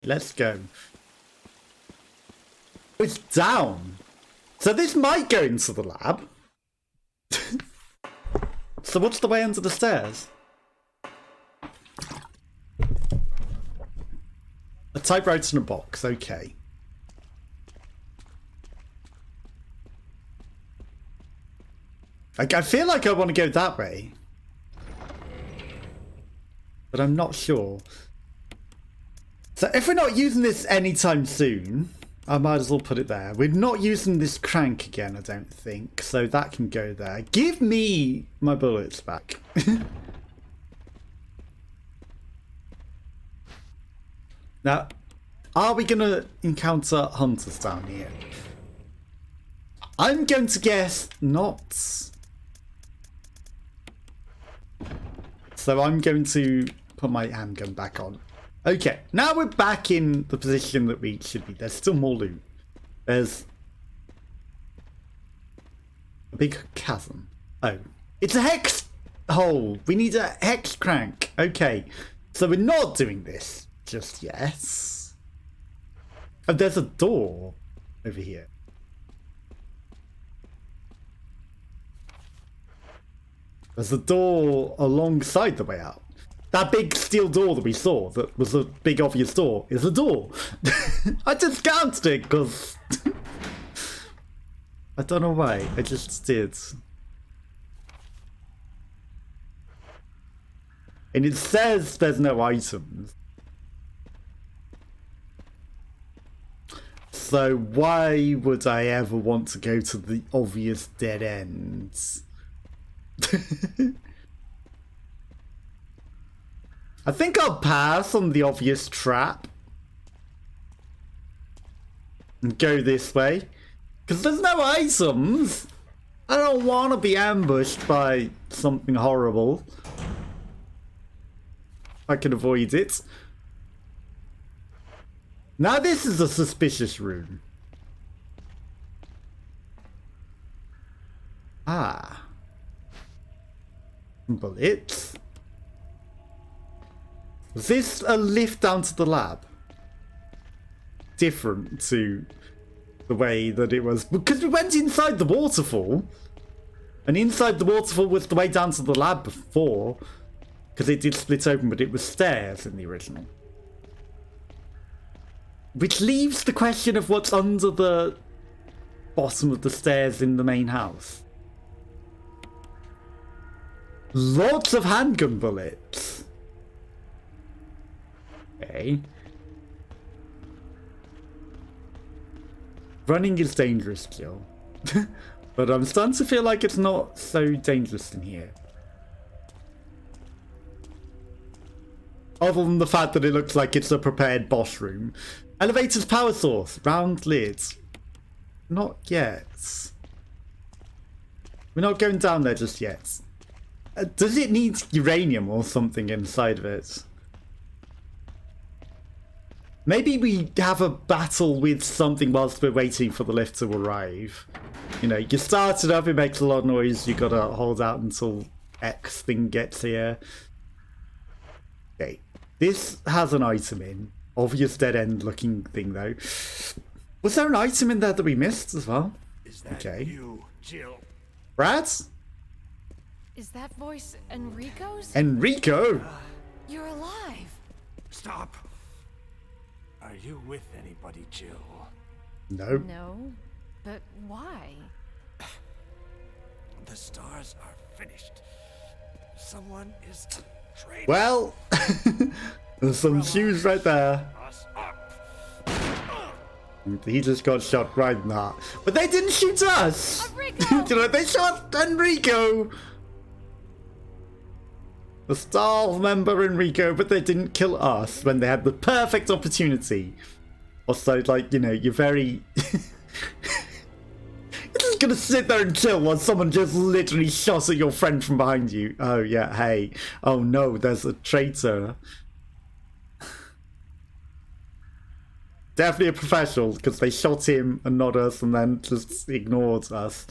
let's go. It's down. So this might go into the lab. So what's the way under the stairs? A typewriter in a box, okay. I feel like I want to go that way. But I'm not sure. So if we're not using this anytime soon, I might as well put it there. We're not using this crank again, I don't think. So that can go there. Give me my bullets back. Now, are we going to encounter hunters down here? I'm going to guess not. So I'm going to put my handgun back on. Okay, now we're back in the position that we should be. There's still more loot. There's a big chasm. Oh, it's a hex hole. We need a hex crank. Okay, so we're not doing this just yet. And there's a door over here. There's a door alongside the way out. That big steel door that we saw, that was a big obvious door, is a door. I just counted it because I don't know why. I just did. And it says there's no items. So why would I ever want to go to the obvious dead ends? I think I'll pass on the obvious trap and go this way because there's no items. I don't want to be ambushed by something horrible. I can avoid it. Now this is a suspicious room. Ah. Bullets. Was this a lift down to the lab? Different to the way that it was. Because we went inside the waterfall. And inside the waterfall was the way down to the lab before. Because it did split open, but it was stairs in the original. Which leaves the question of what's under the bottom of the stairs in the main house. Lots of handgun bullets. Okay. Running is dangerous, Jill. But I'm starting to feel like it's not so dangerous in here. Other than the fact that it looks like it's a prepared boss room. Elevator's power source. Round lids. Not yet. We're not going down there just yet. Does it need uranium or something inside of it? Maybe we have a battle with something whilst we're waiting for the lift to arrive. You know, you start it up, it makes a lot of noise, you gotta hold out until X thing gets here. Okay, this has an item in. Obvious dead end looking thing though. Was there an item in there that we missed as well? Is that okay. You, Jill? Brad? Is that voice Enrico's? Enrico? You're alive. Stop. Are you with anybody, Jill? No. No, but why? The stars are finished. Someone is training Well, there's some shoes right there. us up. He just got shot right in the heart. But they didn't shoot us! Enrico! You know, they shot Enrico! The staff member Enrico, but they didn't kill us when they had the perfect opportunity. Also, like, you know, you're very... You're just gonna sit there and chill while someone just literally shot at your friend from behind you. Oh, yeah, hey. Oh, no, there's a traitor. Definitely a professional, because they shot him and not us and then just ignored us.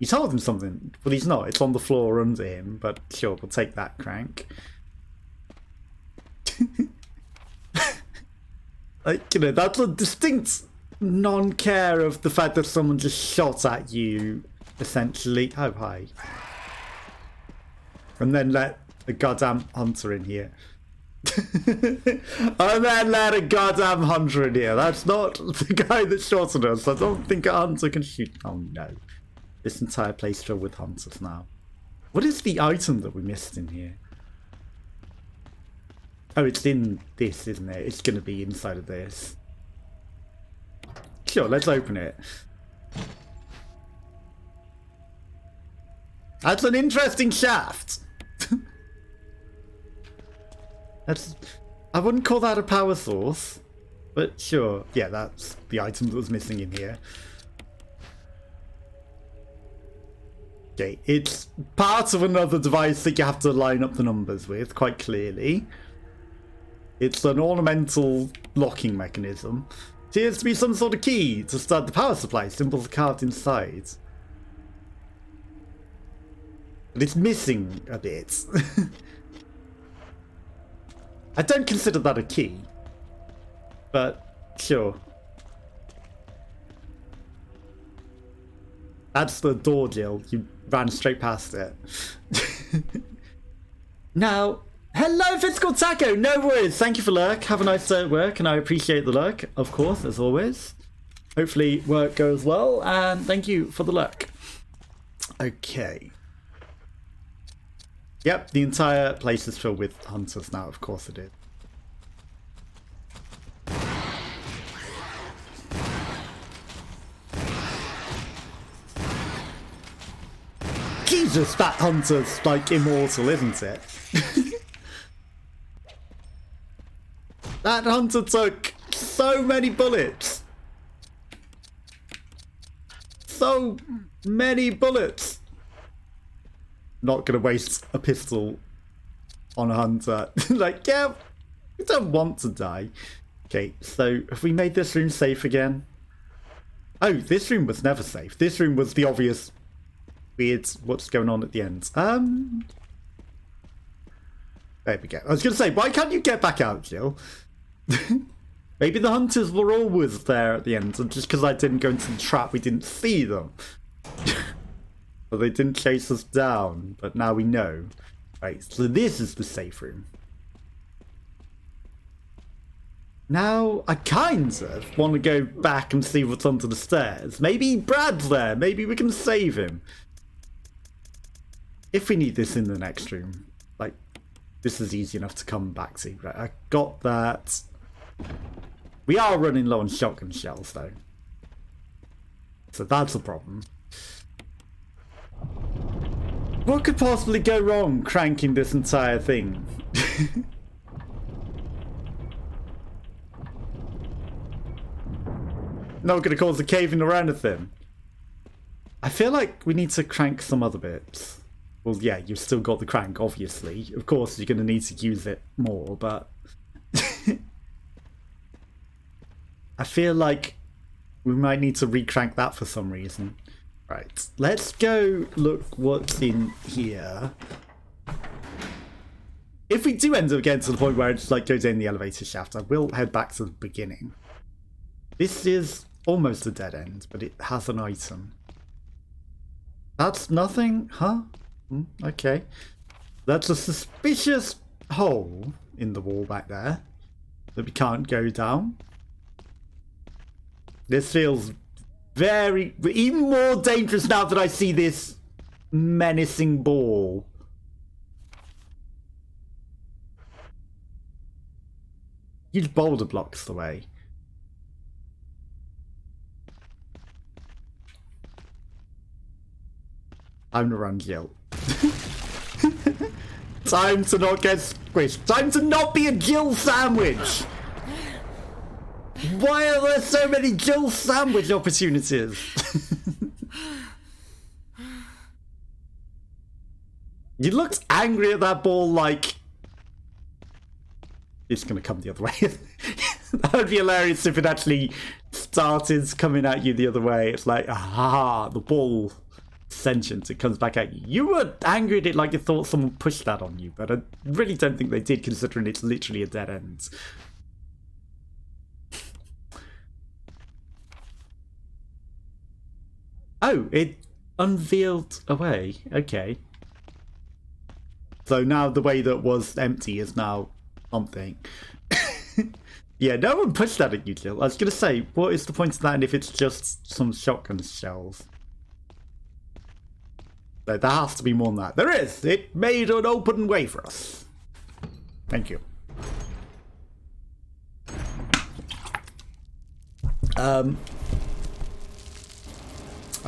You told him something. Well, he's not. It's on the floor under him, but sure, we'll take that, Crank. Like, you know, that's a distinct non-care of the fact that someone just shot at you, essentially. Oh, hi. And then let a goddamn hunter in here. And then let a goddamn hunter in here. That's not the guy that shot at us. I don't think a hunter can shoot. Oh, no. This entire place filled with hunters now. What is the item that we missed in here? Oh, it's in this, isn't it? It's going to be inside of this. Sure, let's open it. That's an interesting shaft. I wouldn't call that a power source, but sure. Yeah, that's the item that was missing in here. Okay, it's part of another device that you have to line up the numbers with, quite clearly. It's an ornamental locking mechanism. Appears to be some sort of key to start the power supply. Symbols are carved inside. But it's missing a bit. I don't consider that a key. But, sure. That's the door, Jill. You ran straight past it. Now, hello, Physical Taco! No worries. Thank you for lurk. Have a nice day at work, and I appreciate the lurk, of course, as always. Hopefully work goes well, and thank you for the lurk. Okay. Yep, the entire place is filled with hunters now, of course it is. Jesus, that hunter's like immortal, isn't it? That hunter took so many bullets. So many bullets. Not gonna waste a pistol on a hunter. Like, yeah, we don't want to die. Okay, so have we made this room safe again? Oh, this room was never safe. This room was the obvious weird what's going on at the end. There we go. I was gonna say, why can't you get back out, Jill? Maybe the hunters were always there at the end, and just because I didn't go into the trap, we didn't see them. But they didn't chase us down, but now we know. Right, so this is the safe room. Now, I kind of want to go back and see what's under the stairs. Maybe Brad's there. Maybe we can save him. If we need this in the next room. Like, this is easy enough to come back to. Right, I got that. We are running low on shotgun shells, though. So that's a problem. What could possibly go wrong cranking this entire thing? Not going to cause a caving or anything. I feel like we need to crank some other bits. Well, yeah, you've still got the crank, obviously. Of course, you're going to need to use it more, but... I feel like we might need to re-crank that for some reason. Right, let's go look what's in here. If we do end up getting to the point where it just like goes in the elevator shaft, I will head back to the beginning. This is almost a dead end, but it has an item. That's nothing, huh? Okay. That's a suspicious hole in the wall back there that we can't go down. This feels very, even more dangerous now that I see this menacing ball. Huge boulder blocks the way. Time to run, Jill. Time to not get squished. Time to not be a Jill sandwich. Why are there so many Jill sandwich opportunities? You looked angry at that ball like... It's going to come the other way. That would be hilarious if it actually started coming at you the other way. It's like, aha, the ball sentient. It comes back at you. You were angry at it like you thought someone pushed that on you, but I really don't think they did, considering it's literally a dead end. Oh, it unveiled a way. Okay. So now the way that was empty is now something. Yeah, no one pushed that at you, Jill. I was going to say, what is the point of that and if it's just some shotgun shells? So there has to be more than that. There is! It made an open way for us. Thank you. Oh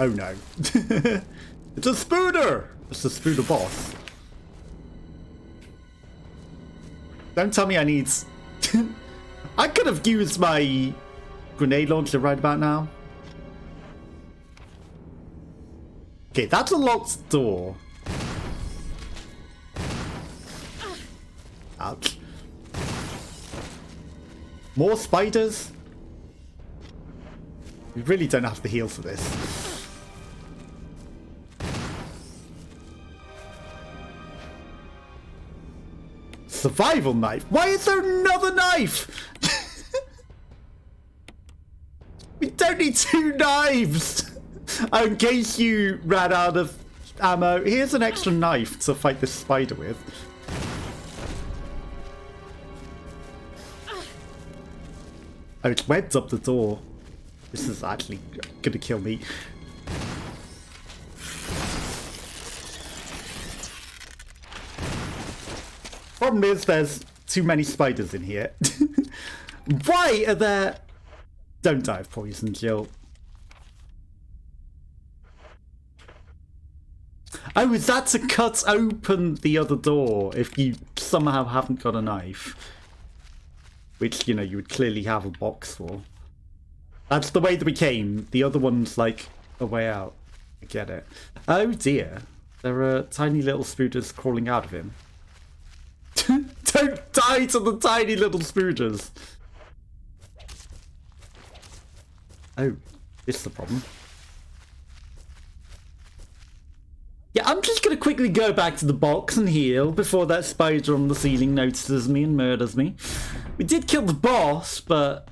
no. It's a spooder! It's a spooder boss. Don't tell me I need... I could have used my grenade launcher right about now. Okay, that's a locked door. Ouch. More spiders? We really don't have the heal for this. Survival knife? Why is there another knife? We don't need 2 knives! Oh, in case you ran out of ammo, here's an extra knife to fight this spider with. Oh, it's webbed up the door. This is actually gonna kill me. Problem is, there's too many spiders in here. Why are there... Don't die of poison, Jill. Oh, is that to cut open the other door if you somehow haven't got a knife? Which, you know, you would clearly have a box for. That's the way that we came. The other one's like a way out. I get it. Oh dear. There are tiny little spooters crawling out of him. Don't die to the tiny little spooters. Oh, this is the problem. Yeah, I'm just going to quickly go back to the box and heal before that spider on the ceiling notices me and murders me. We did kill the boss, but,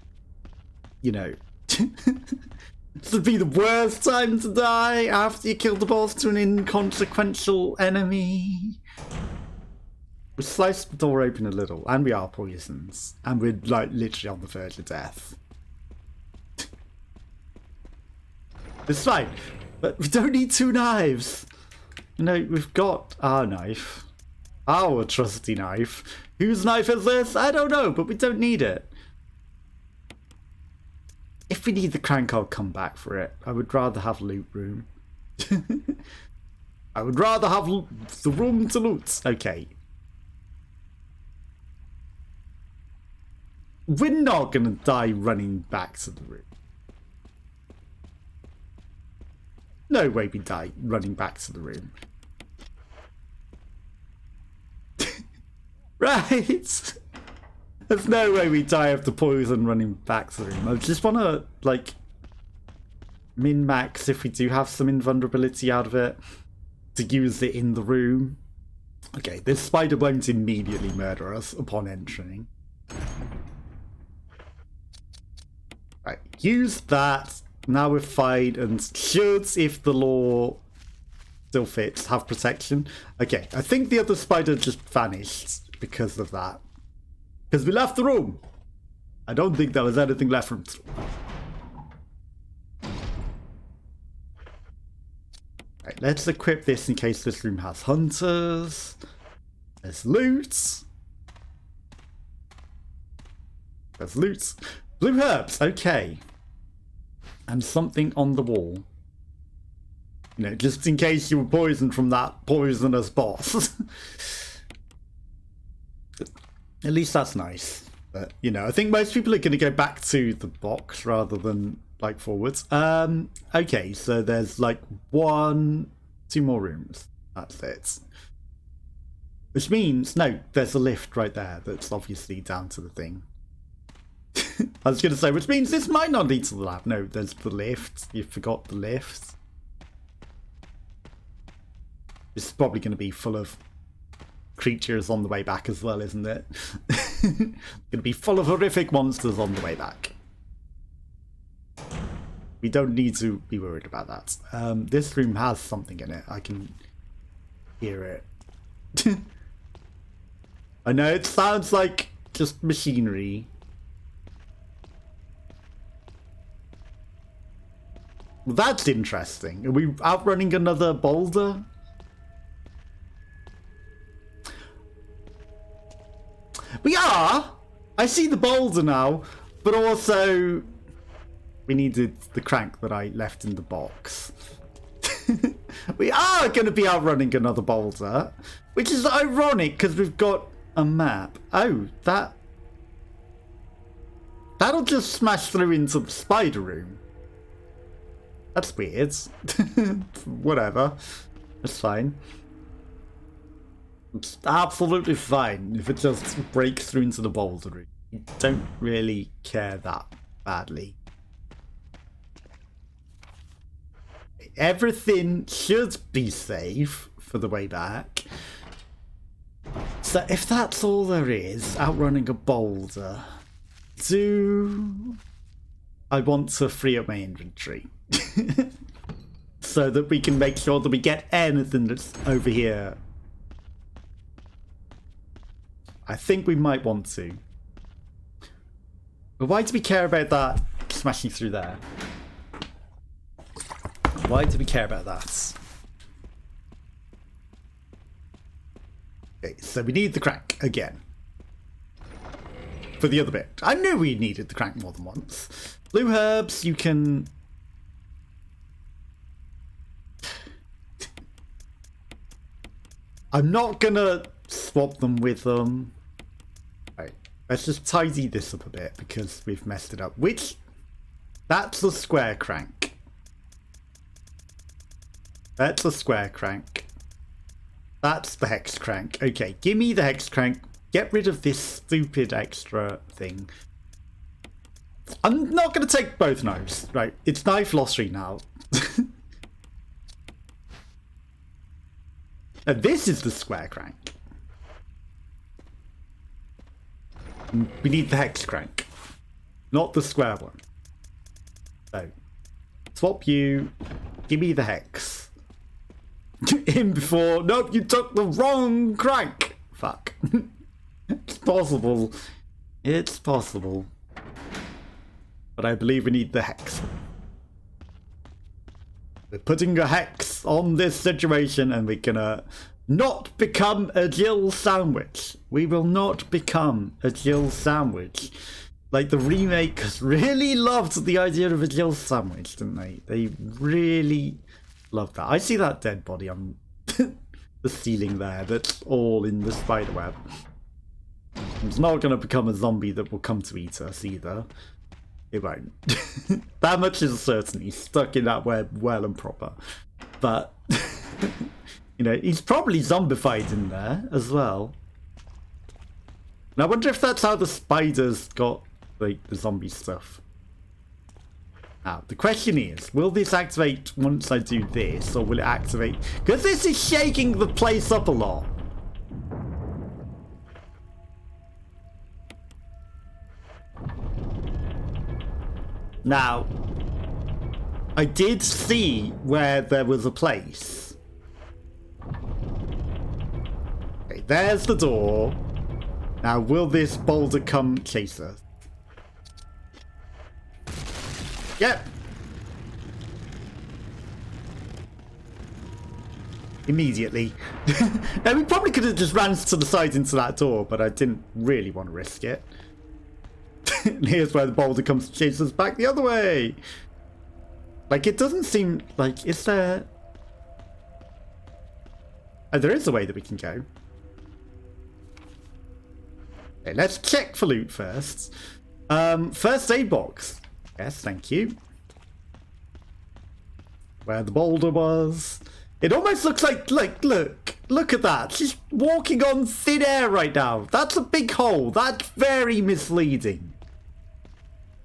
you know, this would be the worst time to die after you kill the boss to an inconsequential enemy. We sliced the door open a little, and we are poisons, and we're like literally on the verge of death. It's fine, but we don't need 2 knives. You know, we've got our knife. Our trusty knife. Whose knife is this? I don't know, but we don't need it. If we need the crank, I'll come back for it. I would rather have loot room. I would rather have the room to loot. Okay. We're not gonna die running back to the room. No way we die running back to the room. Right! There's no way we die of the poison running back to the room. I just want to, like, min-max if we do have some invulnerability out of it to use it in the room. Okay, this spider won't immediately murder us upon entering. Right, use that. Now we're fine and should, if the law still fits, have protection. Okay, I think the other spider just vanished because of that. Because we left the room. I don't think there was anything left from the room. Right, let's equip this in case this room has hunters. There's loot. There's loot. Blue herbs, okay. And something on the wall. You know, just in case you were poisoned from that poisonous boss. At least that's nice. But, you know, I think most people are going to go back to the box rather than, like, forwards. Okay, so there's, like, 2 more rooms. That's it. Which means, no, there's a lift right there that's obviously down to the thing. I was going to say, which means this might not lead to the lab. No, there's the lift. You forgot the lift. This is probably going to be full of creatures on the way back as well, isn't it? Going to be full of horrific monsters on the way back. We don't need to be worried about that. This room has something in it. I can hear it. I know it sounds like just machinery. Well, that's interesting. Are we outrunning another boulder? We are! I see the boulder now, but also we needed the crank that I left in the box. We are going to be outrunning another boulder, which is ironic because we've got a map. Oh, that'll just smash through into the spider room. That's weird. Whatever. That's fine. It's absolutely fine if it just breaks through into the boulder room. You don't really care that badly. Everything should be safe for the way back. So if that's all there is, outrunning a boulder, I want to free up my inventory. So that we can make sure that we get anything that's over here. I think we might want to. But why do we care about that smashing through there? Why do we care about that? Okay, so we need the crank again. For the other bit. I knew we needed the crank more than once. Blue herbs, you can... I'm not gonna swap them with them. Right, let's just tidy this up a bit because we've messed it up. That's the square crank. That's a square crank. That's the hex crank. Okay, give me the hex crank. Get rid of this stupid extra thing. I'm not going to take both knives. Right, it's knife lottery now. And this is the square crank. We need the hex crank. Not the square one. So, swap you. Give me the hex. In before. Nope, you took the wrong crank. Fuck. It's possible. It's possible. But I believe we need the hex. We're putting a hex on this situation and we're gonna not become a Jill sandwich. We will not become a Jill sandwich. Like the remakes really loved the idea of a Jill sandwich, didn't they? They really loved that. I see that dead body on the ceiling there. That's all in the spider web. It's not going to become a zombie that will come to eat us either. It won't. That much is a certainty. Stuck in that web well and proper. But, you know, he's probably zombified in there as well. And I wonder if that's how the spiders got, like, the zombie stuff. Now, the question is, will this activate once I do this, or will it activate... Because this is shaking the place up a lot. Now, I did see where there was a place. Okay, there's the door. Now, will this boulder come chase us? Yep. Immediately. Now, we probably could have just ran to the side into that door, but I didn't really want to risk it. And here's where the boulder comes to chase us back the other way. Like, it doesn't seem like... Is there... Oh, there is a way that we can go. Okay, let's check for loot first. First aid box. Yes, thank you. Where the boulder was. It almost looks like, look at that. She's walking on thin air right now. That's a big hole. That's very misleading.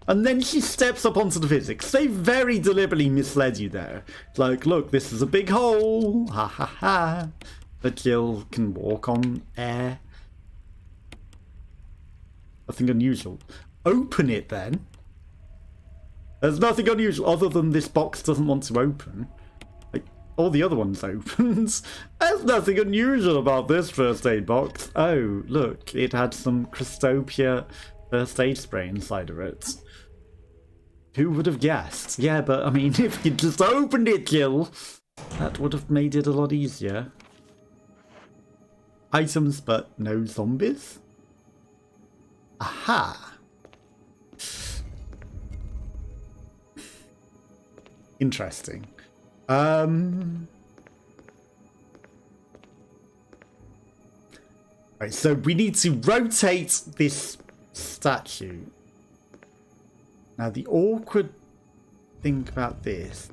And then she steps up onto the physics. They very deliberately misled you there. It's like, look, this is a big hole. Ha ha ha. But Jill can walk on air. Nothing unusual. Open it then. There's nothing unusual other than this box doesn't want to open. Like, all the other ones opened. There's nothing unusual about this first aid box. Oh, look, it had some Crystopia first aid spray inside of it. Who would have guessed? Yeah, but I mean, if you just opened it, Jill, that would have made it a lot easier. Items, but no zombies? Aha! Interesting. Right, so we need to rotate this statue. Now, the awkward thing about this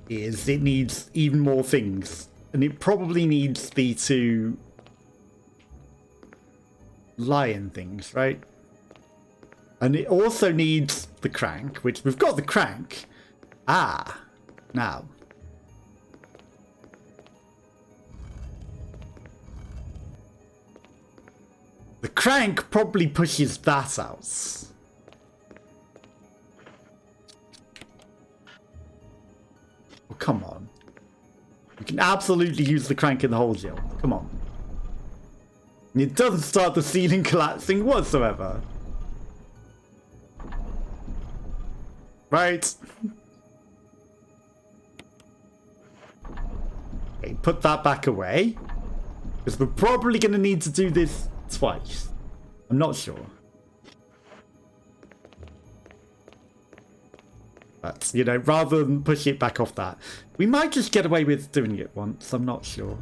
is it needs even more things. And it probably needs the two lion things, right? And it also needs the crank, which we've got the crank. Ah, now. The crank probably pushes that out. Oh, come on. You can absolutely use the crank in the hole, Jill. Come on. And it doesn't start the ceiling collapsing whatsoever. Right. Okay, put that back away. Because we're probably going to need to do this twice. I'm not sure. But, you know, rather than push it back off that, we might just get away with doing it once. I'm not sure.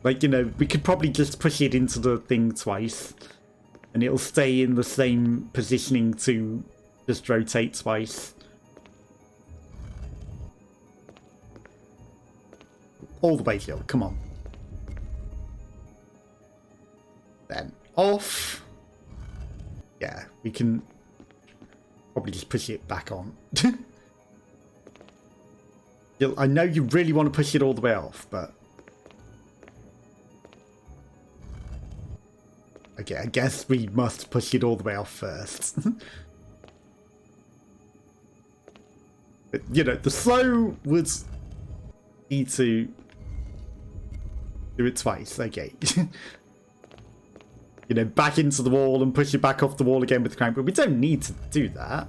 Like, you know, we could probably just push it into the thing twice. And it'll stay in the same positioning to just rotate twice. All the way, Jill. Come on. Then off. Yeah, we can probably just push it back on. Jill, I know you really want to push it all the way off, but... Okay, I guess we must push it all the way off first. But, you know, the slow would need to do it twice. Okay. You know, back into the wall and push it back off the wall again with the crank, but we don't need to do that.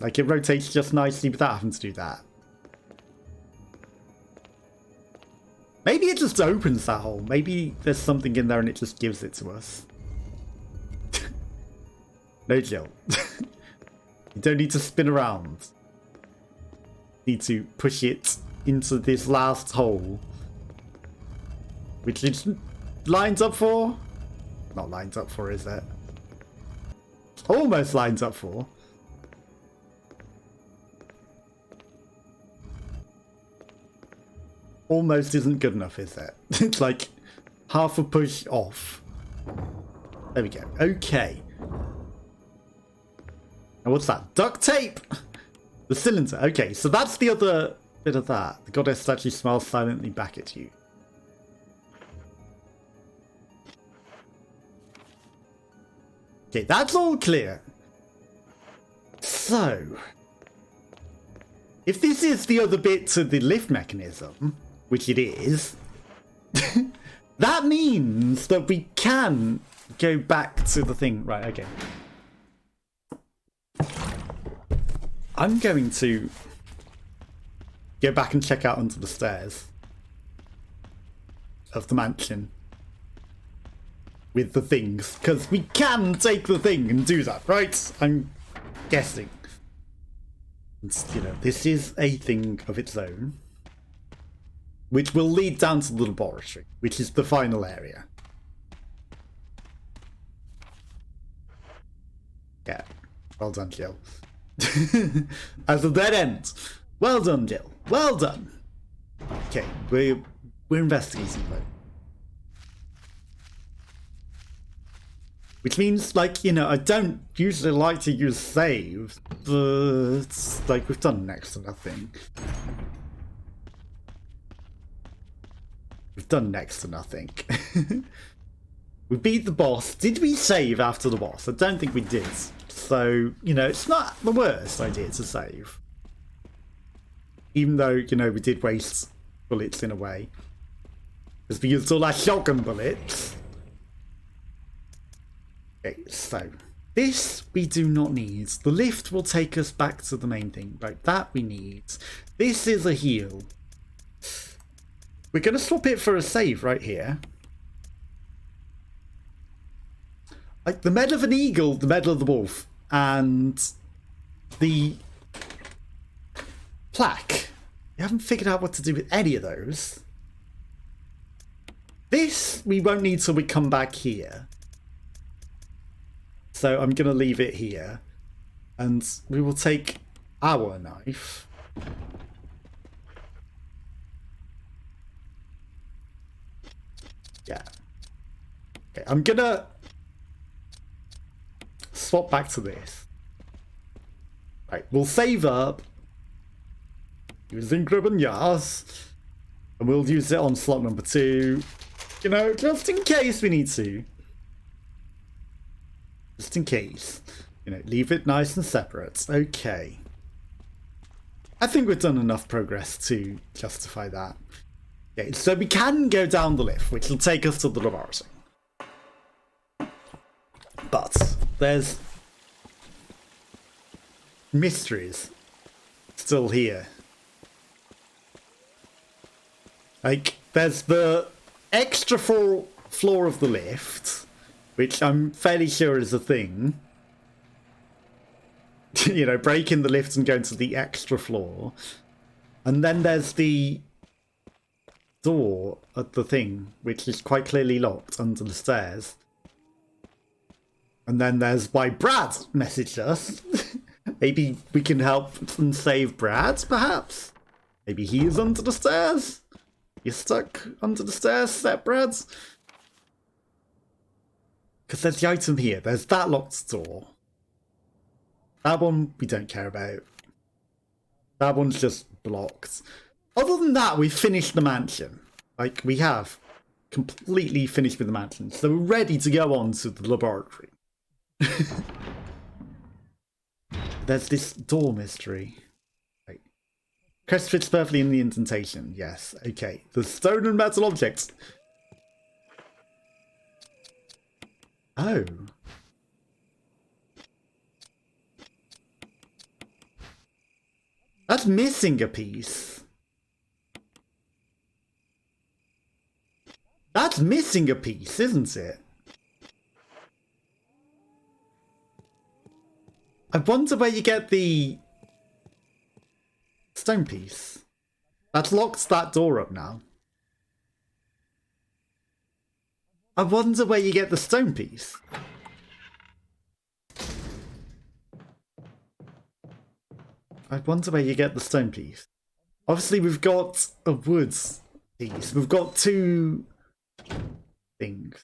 Like, it rotates just nicely without having to do that. Maybe it just opens that hole. Maybe there's something in there and it just gives it to us. No, Jill. You don't need to spin around. You need to push it into this last hole. Which it lines up for? Not lines up for, is it? Almost lines up for. Almost isn't good enough, is it? It's like half a push off. There we go. Okay. Now what's that? Duct tape! The cylinder. Okay, so that's the other bit of that. The goddess statue smiles silently back at you. Okay, that's all clear. So, if this is the other bit to the lift mechanism, which it is, that means that we can go back to the thing. Right, okay. I'm going to go back and check out under the stairs of the mansion with the things, because we can take the thing and do that, right? I'm guessing. It's, you know, this is a thing of its own, which will lead down to the laboratory, which is the final area. Yeah, well done, Jill. As a dead end. Well done, Jill. Well done. Okay, we're investigating though. Which means, like, you know, I don't usually like to use save, but it's like we've done next to nothing. We've done next to nothing. We beat the boss. Did we save after the boss? I don't think we did. So So, you know, it's not the worst idea to save. Even though, you know, we did waste bullets in a way. Because we used all our shotgun bullets. Okay, so this we do not need. The lift will take us back to the main thing. Right, that we need. This is a heal. We're going to swap it for a save right here. Like the medal of an eagle, the medal of the wolf, and the plaque. We haven't figured out what to do with any of those. This we won't need till we come back here. So I'm going to leave it here. And we will take our knife. Yeah. Okay, I'm going to swap back to this. Right, we'll save up using Grubben, and we'll use it on slot number 2. You know, just in case we need to. Just in case. You know, leave it nice and separate. Okay. I think we've done enough progress to justify that. Okay, so we can go down the lift, which will take us to the laboratory. But there's mysteries still here. Like, there's the extra floor of the lift, which I'm fairly sure is a thing. You know, breaking the lift and going to the extra floor. And then there's the door at the thing, which is quite clearly locked under the stairs. And then there's why Brad messaged us. Maybe we can help and save Brad, perhaps? Maybe he's under the stairs? You're stuck under the stairs, Step Brad? Because there's the item here. There's that locked door. That one we don't care about. That one's just blocked. Other than that, we've finished the mansion. Like, we have completely finished with the mansion. So we're ready to go on to the laboratory. There's this door mystery. Right. Crest fits perfectly in the indentation. Yes. Okay. The stone and metal objects. Oh. That's missing a piece. That's missing a piece, isn't it? I wonder where you get the stone piece. That's locked that door up now. I wonder where you get the stone piece. I wonder where you get the stone piece. Obviously, we've got a woods piece. We've got 2 things.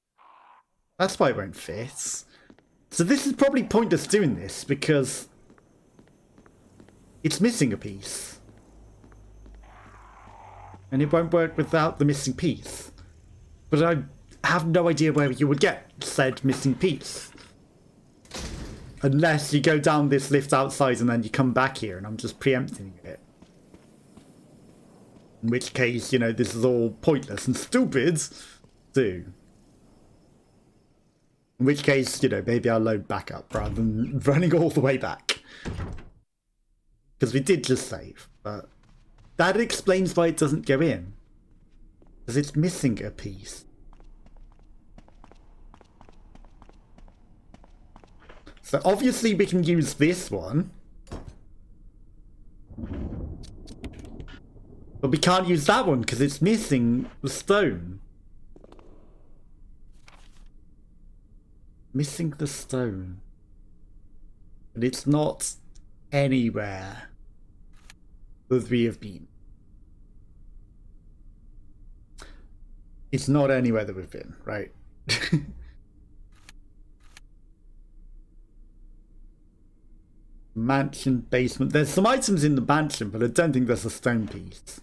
That's why it won't fit. So this is probably pointless doing this because it's missing a piece. And it won't work without the missing piece. But I have no idea where you would get said missing piece. Unless you go down this lift outside and then you come back here and I'm just preempting it. In which case, you know, this is all pointless and stupid too. In which case, you know, maybe I'll load back up rather than running all the way back. Because we did just save, but that explains why it doesn't go in. Because it's missing a piece. So obviously we can use this one. But we can't use that one because it's missing the stone. Missing the stone. And it's not anywhere that we have been. It's not anywhere that we've been, right? Mansion basement. There's some items in the mansion, but I don't think there's a stone piece.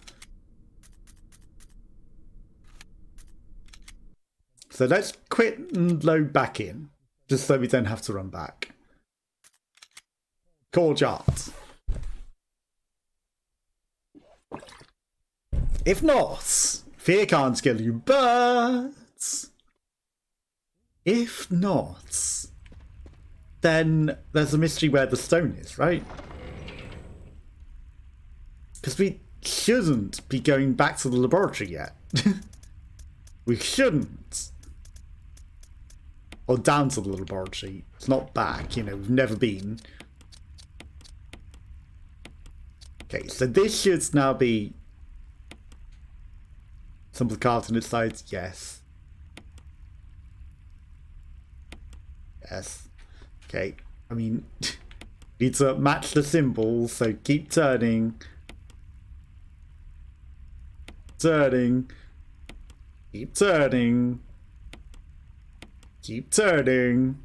So let's quit and load back in, just so we don't have to run back. courtyard. If not, fear can't kill you, but if not, then there's a mystery where the stone is, right? Because we shouldn't be going back to the laboratory yet. We shouldn't. Or down to the laboratory. It's not back, you know, we've never been. Okay, so this should now be something carved on its sides. Yes. Yes. Okay, I mean, need to match the symbols, so keep turning. Turning. Keep turning. Keep turning.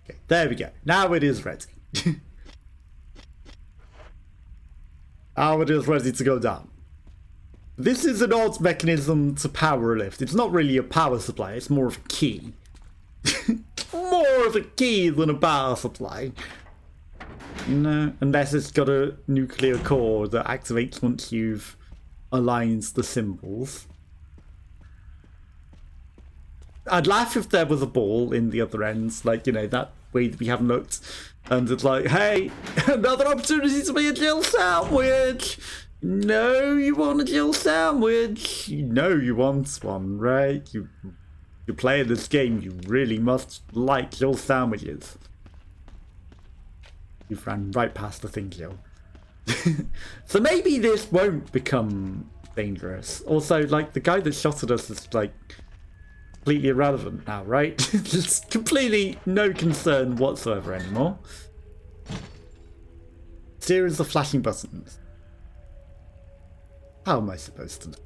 Okay, there we go. Now it is ready. Now it is ready to go down. This is an odd mechanism to power a lift. It's not really a power supply, it's more of a key. More of a key than a power supply. You know, unless it's got a nuclear core that activates once you've aligned the symbols. I'd laugh if there was a ball in the other ends, like, you know, that way that we haven't looked. And it's like, hey, another opportunity to be a Jill sandwich. No, you want a Jill sandwich. You know you want one, right? You play this game, you really must like Jill sandwiches. You've ran right past the thing, Jill. So maybe this won't become dangerous. Also, like, the guy that shot at us is, like, completely irrelevant now, right? Just completely no concern whatsoever anymore. Series of flashing buttons. How am I supposed to know?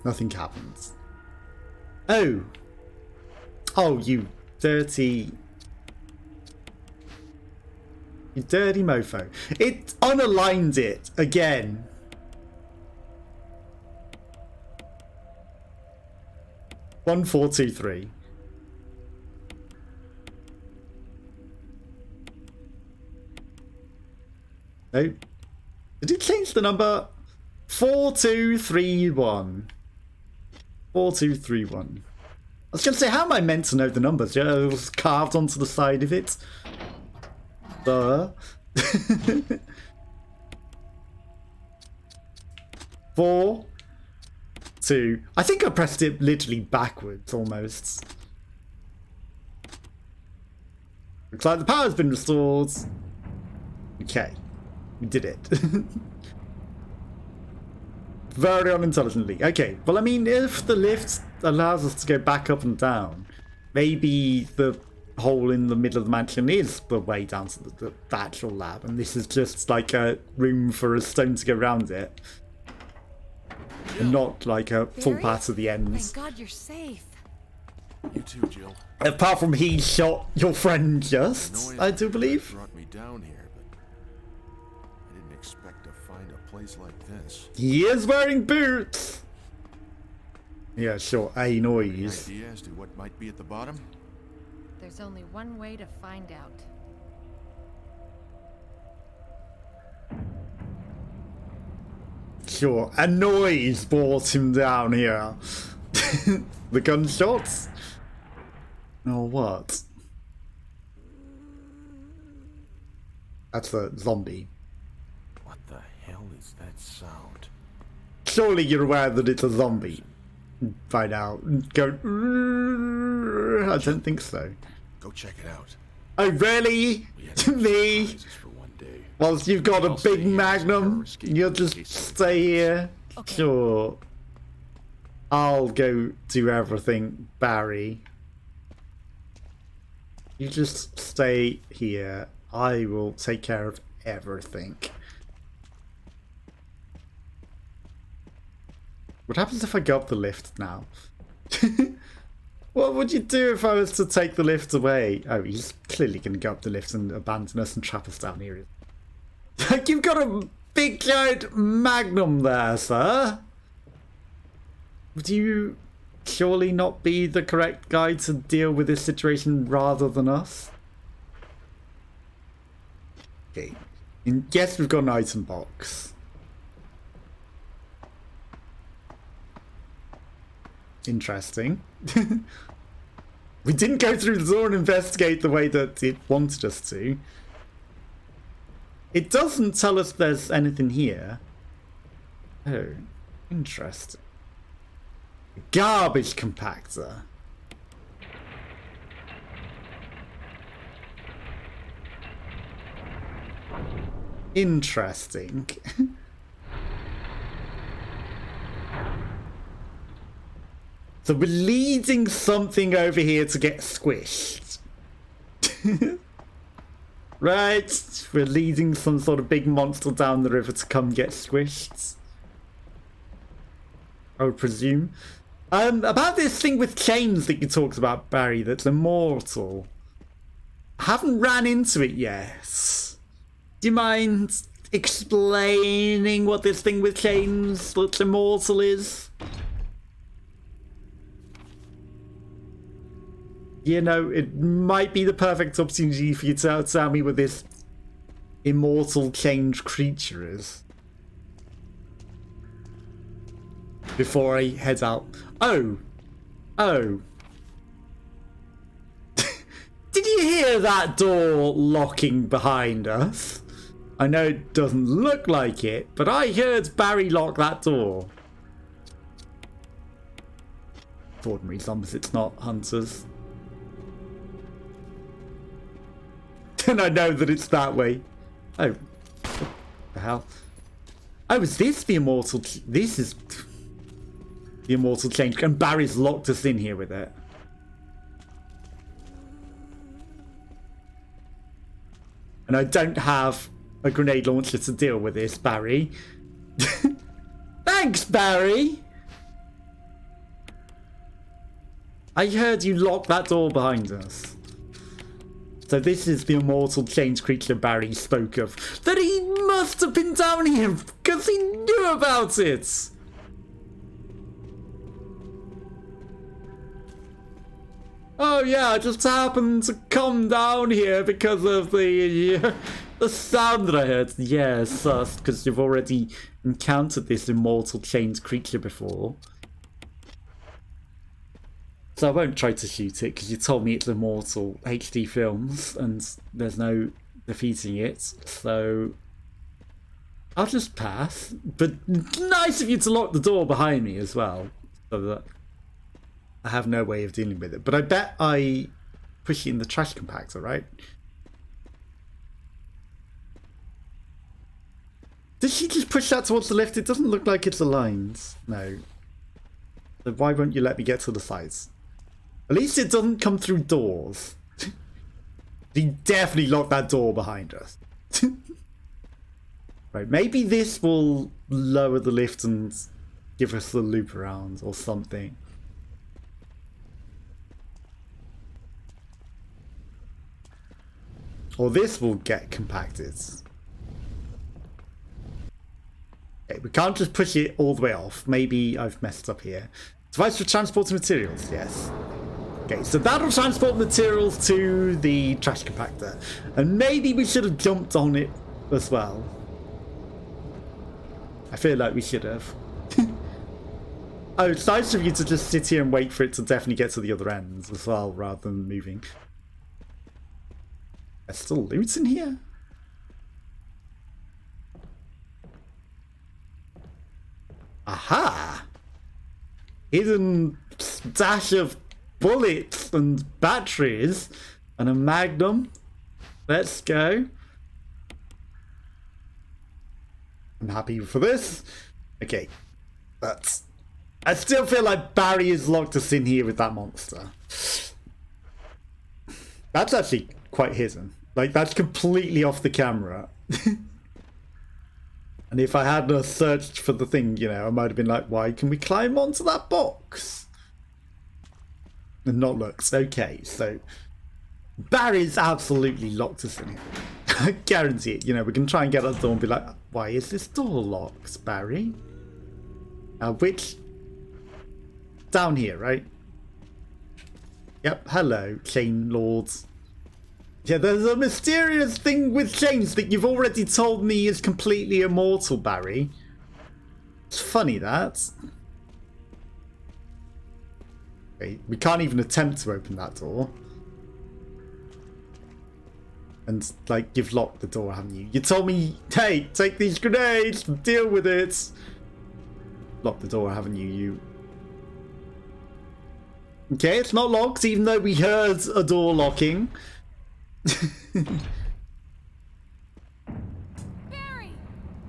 Nothing happens. Oh! Oh, you dirty... You dirty mofo. It unaligned it again. One, 4, 2, 3. No. Did it change the number? 4, 2, 3, 1. 4, 2, 3, 1. I was going to say, how am I meant to know the numbers? Yeah, it was carved onto the side of it. 4, 2. I think I pressed it literally backwards almost. Looks like the power's been restored. Okay, we did it. Very unintelligently. Okay, well, I mean, if the lift allows us to go back up and down, maybe the hole in the middle of the mansion is the way down to the actual lab, and this is just like a room for a stone to go around it, and not like a full Barry? path to the end. Thank God you're safe. You too, Jill. Apart from he shot your friend just, I do believe. Brought me down here, but I didn't expect to find a place like this. He is wearing boots! Yeah, sure, a noise. Idea as to what might be at the bottom? There's only one way to find out. Sure, a noise brought him down here. The gunshots? Or what? That's a zombie. What the hell is that sound? Surely you're aware that it's a zombie. By now. Go. I don't think so. Go check it out. Oh, really? We had To me? surprises for one day. Whilst you've got a I'll stay big here as a magnum, escape you'll in just case stay here. Okay. Sure. I'll go do everything, Barry. You just stay here. I will take care of everything. What happens if I go up the lift now? What would you do if I was to take the lift away? Oh, he's clearly going to go up the lift and abandon us and trap us down here. Like, you've got a big giant magnum there, sir. Would you surely not be the correct guy to deal with this situation rather than us? Okay. Yes, we've got an item box. Interesting. We didn't go through the door and investigate the way that it wanted us to. It doesn't tell us there's anything here. Oh, interesting. Garbage compactor. Interesting. So we're leading something over here to get squished. Right? We're leading some sort of big monster down the river to come get squished. I would presume. About this thing with chains that you talked about, Barry, that's immortal. I haven't ran into it yet. Do you mind explaining what this thing with chains that's immortal is? You know, it might be the perfect opportunity for you to tell me what this immortal chained creature is. Before I head out. Oh. Oh. Did you hear that door locking behind us? I know it doesn't look like it, but I heard Barry lock that door. Ordinary zombies, it's not hunters. And I know that it's that way. Oh. What the hell? Oh, is this the immortal... This is... the immortal change. And Barry's locked us in here with it. And I don't have a grenade launcher to deal with this, Barry. Thanks, Barry! I heard you lock that door behind us. So this is the immortal change creature Barry spoke of. That he must have been down here because he knew about it! Oh yeah, I just happened to come down here because of the sound that I heard. Yes, because you've already encountered this immortal chained creature before. So I won't try to shoot it because you told me it's immortal HD films and there's no defeating it. So I'll just pass. But nice of you to lock the door behind me as well, so that I have no way of dealing with it. But I bet I push it in the trash compactor, right? Did she just push that towards the left? It doesn't look like it's aligned. No. So why won't you let me get to the sides? At least it doesn't come through doors. He definitely locked that door behind us. Right, maybe this will lower the lift and give us the loop around or something. Or this will get compacted. Okay, we can't just push it all the way off. Maybe I've messed up here. Device for transporting materials, yes. Okay, so that'll transport materials to the trash compactor. And maybe we should have jumped on it as well. I feel like we should have. Oh, it's nice of you to just sit here and wait for it to definitely get to the other end as well, rather than moving. There's still loot in here? Aha! Hidden stash of bullets and batteries and a magnum. Let's go. I'm happy for this. Okay, but I still feel like Barry has locked us in here with that monster. That's actually quite hidden. Like, that's completely off the camera. And if I hadn't searched for the thing, you know, I might have been like, why can we climb onto that box? And not looked. Okay, so Barry's absolutely locked us in here. I guarantee it. You know, we can try and get out the door and be like, why is this door locked, Barry? Which down here, right? Yep, hello, chain lords. Yeah, there's a mysterious thing with chains that you've already told me is completely immortal, Barry. It's funny, that. Okay, we can't even attempt to open that door. And, like, you've locked the door, haven't you? You told me, hey, take these grenades, deal with it. Locked the door, haven't you? Okay, it's not locked, even though we heard a door locking. Barry!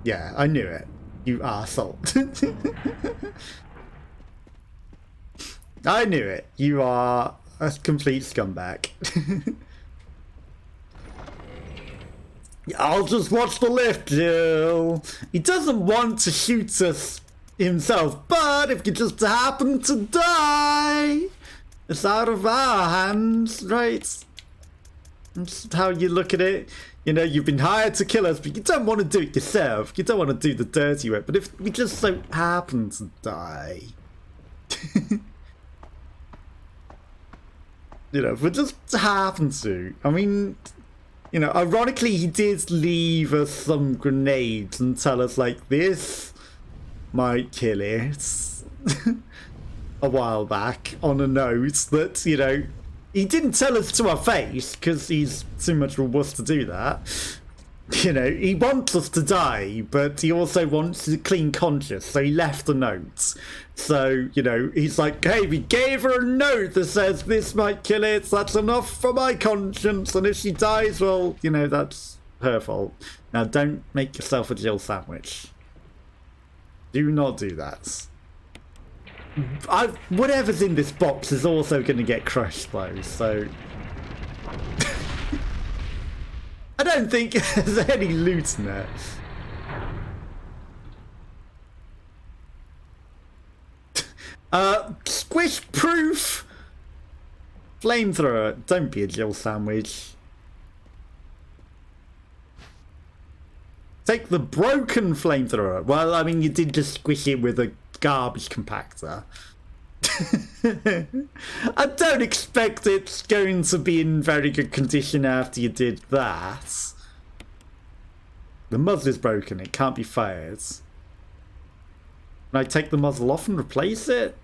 Yeah, I knew it. You arsehole. I knew it. You are a complete scumbag. I'll just watch the lift, Jill. He doesn't want to shoot us himself, but if you just happen to die, it's out of our hands, right? That's how you look at it. You know, you've been hired to kill us, but you don't want to do it yourself. You don't want to do the dirty work. But if we just so happen to die, you know, if we just happen to, I mean, you know, ironically, he did leave us some grenades and tell us, like, this might kill it a while back on a note that, you know, he didn't tell us to our face because he's too much of a wuss to do that. You know, he wants us to die, but he also wants a clean conscience, so he left a note. So, you know, he's like, hey, we gave her a note that says this might kill it, that's enough for my conscience, and if she dies, well, you know, that's her fault. Now, don't make yourself a Jill sandwich. Do not do that. Whatever's in this box is also going to get crushed, though, so... I don't think there's any loot in there. Squish proof flamethrower. Don't be a Jill sandwich. Take the broken flamethrower. Well, I mean, you did just squish it with a garbage compactor. I don't expect it's going to be in very good condition after you did that. The muzzle is broken, it can't be fired. Can I take the muzzle off and replace it?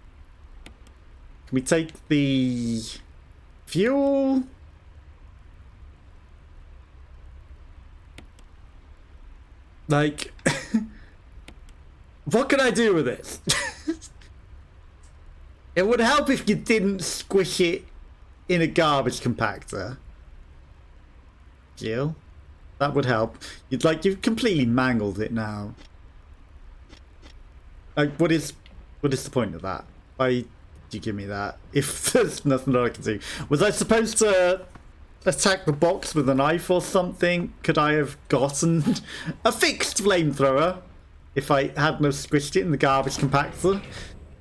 Can we take the fuel? Like, what can I do with it? It would help if you didn't squish it in a garbage compactor. Jill, that would help. You've completely mangled it now. Like, what is the point of that? Why did you give me that? If there's nothing that I can do. Was I supposed to attack the box with a knife or something? Could I have gotten a fixed flamethrower if I hadn't have squished it in the garbage compactor?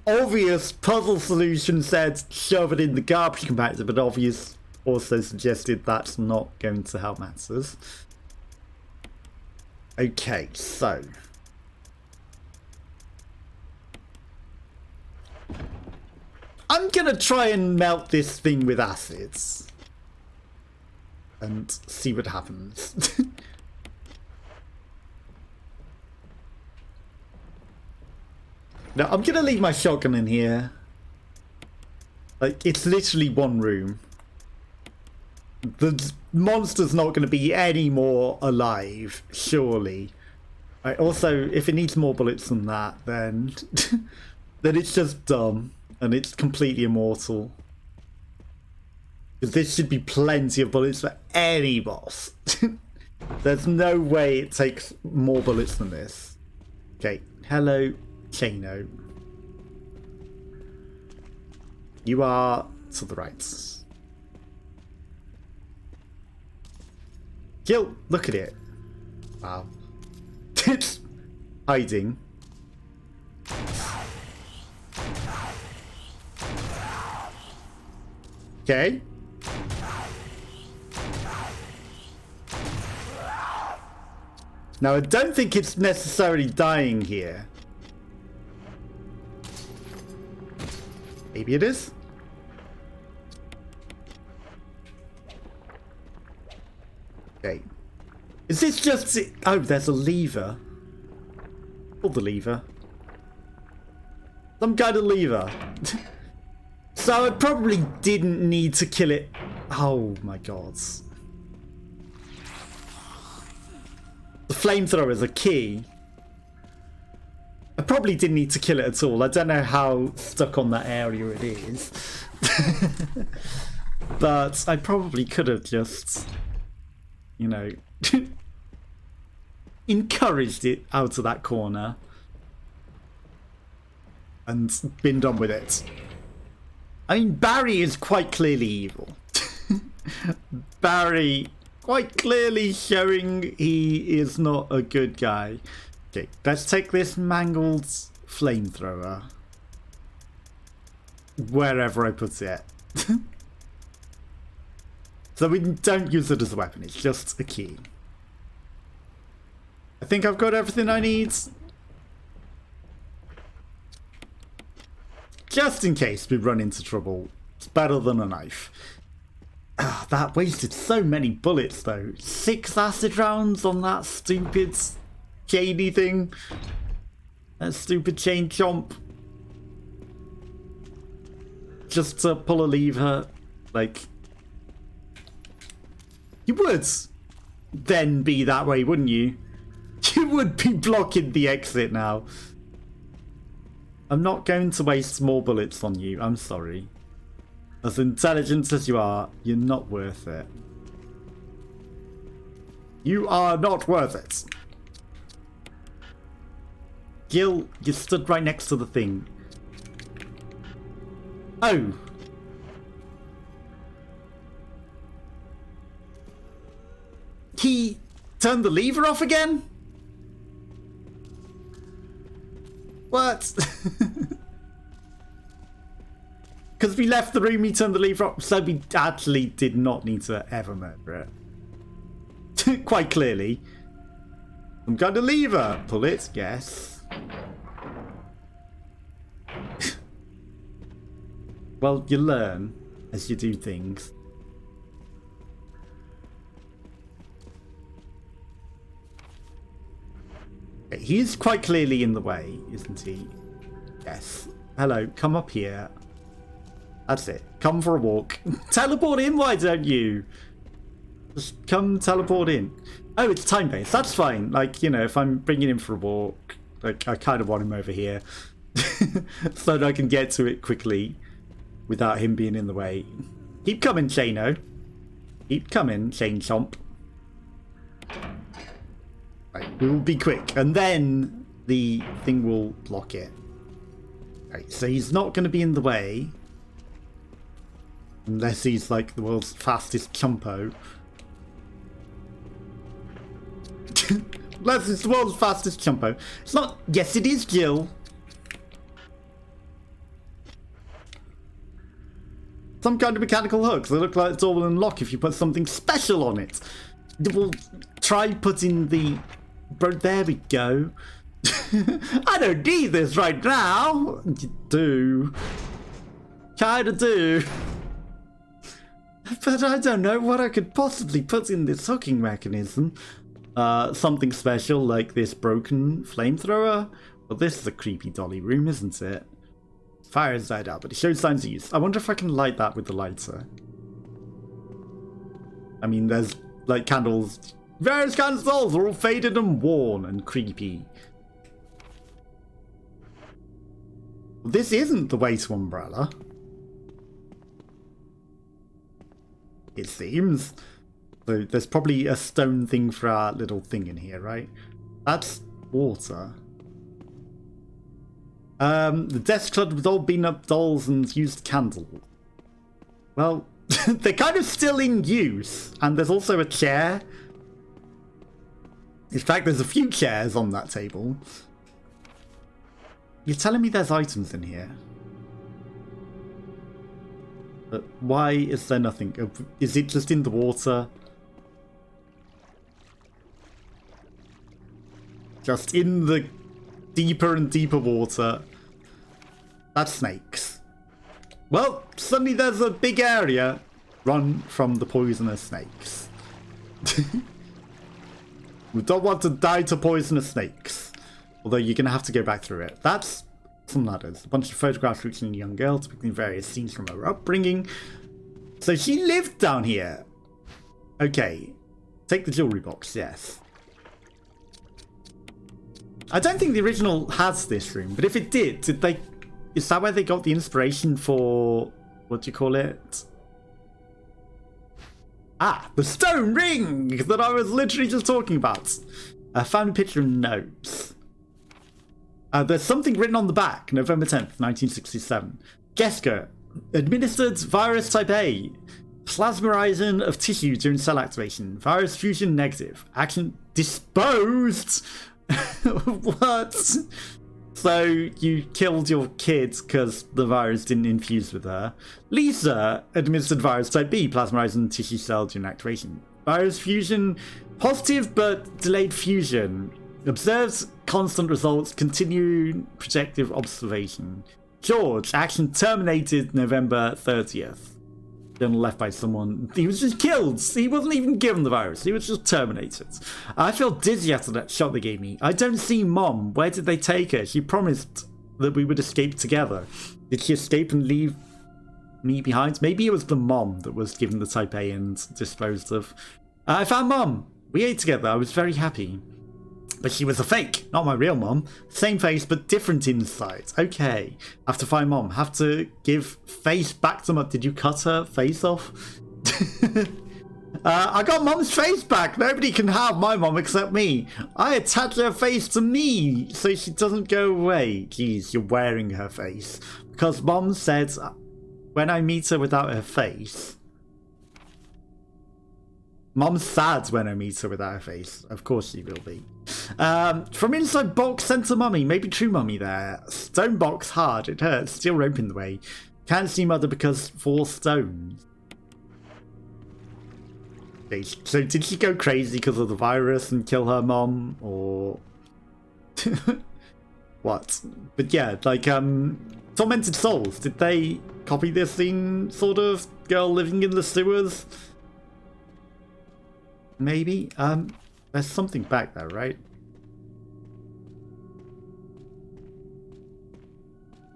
Obvious puzzle solution said shove it in the garbage compactor, but obvious also suggested that's not going to help matters. Okay, so I'm gonna try and melt this thing with acids and see what happens. Now, I'm going to leave my shotgun in here. Like, it's literally one room. The monster's not going to be any more alive, surely. Right, also, if it needs more bullets than that, then... then it's just dumb. And it's completely immortal. Because this should be plenty of bullets for any boss. There's no way it takes more bullets than this. Okay, hello... Chano. You are to the right. Gil, look at it. Wow. It's hiding. Okay. Now, I don't think it's necessarily dying here. Maybe it is. Okay. Is this just... Oh, there's a lever. Pull the lever. Some kind of lever. So I probably didn't need to kill it. Oh my god. The flamethrower is a key. I probably didn't need to kill it at all. I don't know how stuck on that area it is. But I probably could have just, you know, encouraged it out of that corner and been done with it. I mean, Barry is quite clearly evil. Barry quite clearly showing he is not a good guy. Okay, let's take this mangled flamethrower. Wherever I put it. So we don't use it as a weapon, it's just a key. I think I've got everything I need. Just in case we run into trouble. It's better than a knife. Ah, that wasted so many bullets though. 6 acid rounds on that stupid chainy thing. That stupid chain chomp. Just to pull a lever. Like, you would then be that way, wouldn't you? You would be blocking the exit now. I'm not going to waste more bullets on you, I'm sorry. As intelligent as you are, you're not worth it. You are not worth it. Gil, you stood right next to the thing. Oh. He turned the lever off again? What? Because we left the room, he turned the lever off, so we actually did not need to ever murder it. Quite clearly. Some kind of lever. Pull it, yes. Well, you learn as you do things. He is quite clearly in the way, isn't he? Yes. Hello, come up here. That's it. Come for a walk. Teleport in, why don't you? Just come teleport in. Oh, it's time-based. That's fine. Like, you know, if I'm bringing him for a walk, like, I kind of want him over here. So that I can get to it quickly without him being in the way. Keep coming, Chano. Keep coming, Chain Chomp. Right, we will be quick, and then the thing will block it. Right, so he's not going to be in the way. Unless he's like the world's fastest chumpo. Unless it's the world's fastest chumpo. It's not... Yes, it is Jill. Some kind of mechanical hooks. They look like the door will unlock if you put something special on it. We'll try putting the... Bro, there we go. I don't need this right now. You do. Kinda do. But I don't know what I could possibly put in this hooking mechanism. Something special like this broken flamethrower? Well, this is a creepy dolly room, isn't it? Fire has died out, but it shows signs of use. I wonder if I can light that with the lighter. I mean, there's like candles. Various candles are all faded and worn and creepy. This isn't the way to Umbrella. It seems. So there's probably a stone thing for our little thing in here, right? That's water. The desk cluttered with old beaten-up dolls and used candles. Well, they're kind of still in use. And there's also a chair. In fact, there's a few chairs on that table. You're telling me there's items in here? But why is there nothing? Is it just in the water? Just in the deeper and deeper water. That's snakes. Well, suddenly there's a big area. Run from the poisonous snakes. We don't want to die to poisonous snakes. Although you're going to have to go back through it. That's some ladders. A bunch of photographs featuring a young girl depicting various scenes from her upbringing. So she lived down here. Okay. Take the jewelry box, yes. I don't think the original has this room, but if it did they... Is that where they got the inspiration for... What do you call it? Ah, the stone ring that I was literally just talking about. I found a picture in notes. There's something written on the back, November 10th, 1967. Gesker, administered virus type A. Plasmarizing of tissue during cell activation. Virus fusion negative. Action disposed. What? So you killed your kid because the virus didn't infuse with her. Lisa, administered virus type B, plasmarizing tissue cell during activation. Virus fusion, positive but delayed fusion. Observes constant results, continued projective observation. George, action terminated November 30th. Then left by someone. He was just killed. He wasn't even given the virus. He was just terminated. I feel dizzy after that shot they gave me. I don't see Mom. Where did they take her? She promised that we would escape together. Did she escape and leave me behind? Maybe it was the mom that was given the type A and disposed of. I found Mom. We ate together. I was very happy. But she was a fake, not my real mom. Same face, but different inside. Okay. Have to find Mom. Have to give face back to Mom. Did you cut her face off? I got Mom's face back. Nobody can have my mom except me. I attach her face to me so she doesn't go away. Jeez, you're wearing her face. Because Mom said when I meet her without her face... Mom's sad when I meet her without her face. Of course she will be. From inside box sent to Mummy. Maybe true Mummy there. Stone box hard. It hurts. Steel rope in the way. Can't see Mother because 4 stones. Okay, so did she go crazy because of the virus and kill her mom? Or... what? But yeah, like, Tormented Souls. Did they copy this scene, sort of? Girl living in the sewers? Maybe. There's something back there, right?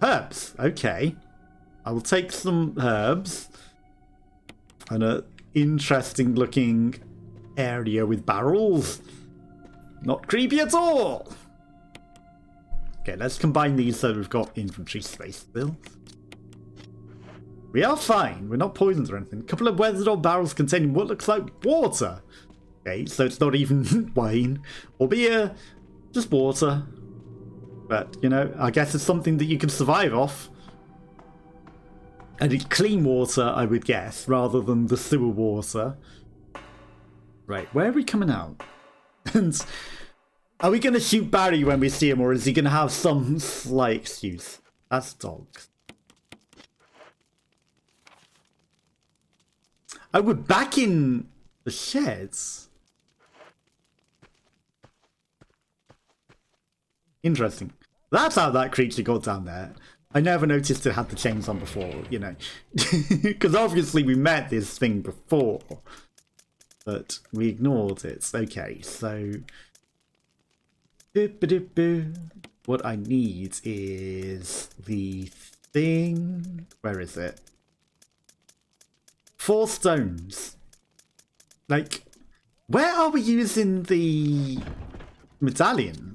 Herbs. Okay. I will take some herbs. And an interesting looking area with barrels. Not creepy at all. Okay, let's combine these so we've got inventory space still. We are fine. We're not poisoned or anything. A couple of weathered old barrels containing what looks like water. Okay, so it's not even wine or beer, just water. But, you know, I guess it's something that you can survive off. And it's clean water, I would guess, rather than the sewer water. Right, where are we coming out? And are we going to shoot Barry when we see him, or is he going to have some slight excuse? That's dogs. Oh, we're back in the sheds. Interesting. That's how that creature got down there. I never noticed it had the chains on before, you know. Because obviously we met this thing before. But we ignored it. Okay, so... what I need is the thing... Where is it? 4 stones. Like, where are we using the medallions?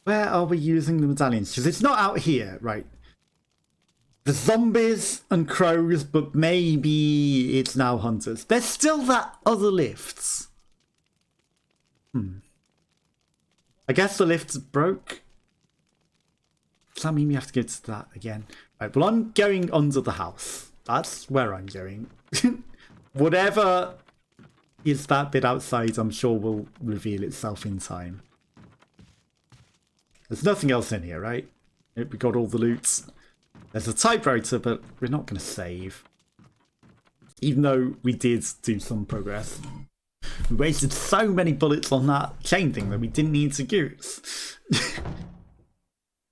Where are we using the medallions? Because it's not out here, right? The zombies and crows, but maybe it's now hunters. There's still that other lifts. I guess the lift's broke. Does that mean we have to go to that again? Right, well, I'm going under the house. That's where I'm going. Whatever is that bit outside, I'm sure will reveal itself in time. There's nothing else in here, right? We got all the loot. There's a typewriter, but we're not going to save. Even though we did do some progress. We wasted so many bullets on that chain thing that we didn't need to use.